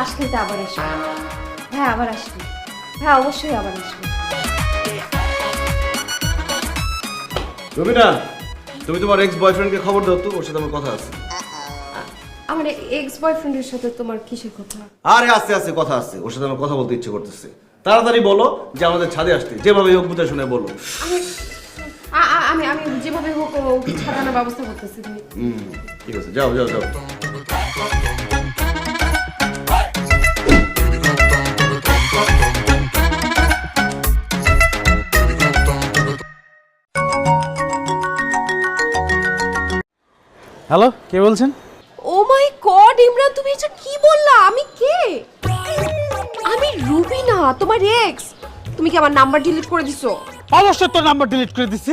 আসলে তো আবার আসবে। হ্যাঁ আবার আসবে, হ্যাঁ অবশ্যই আবার আসবে। রবিনা, তুমি তোমার এক্স বয়ফ্রেন্ডকে খবর দাও তো, ওর সাথে আমার কথা আছে। আমার এক্স বয়ফ্রেন্ডের সাথে তোমার কিসের কথা? আরে আস্তে আস্তে কথা আছে, ওর সাথে আমার কথা বলতে ইচ্ছে করতেছে। তাড়াতাড়ি বলো যে আমাদের ছাদে আসতে, যেভাবে হোক বুঝে শুনে বলো। আমি আমি যেভাবে হোক ছাড়ানোর ব্যবস্থা করতেছি। তুমি ঠিক আছে, যাও যাও যাও। হ্যালো, কে বলছেন? ও মাই গড ইমরান, তুমি এটা কি বললা? আমি কে? আমি রুবিনা, তোমার এক্স। তুমি কি আমার নাম্বার ডিলিট করে দিছো? অবশ্যই তোর নাম্বার ডিলিট করে দিছি।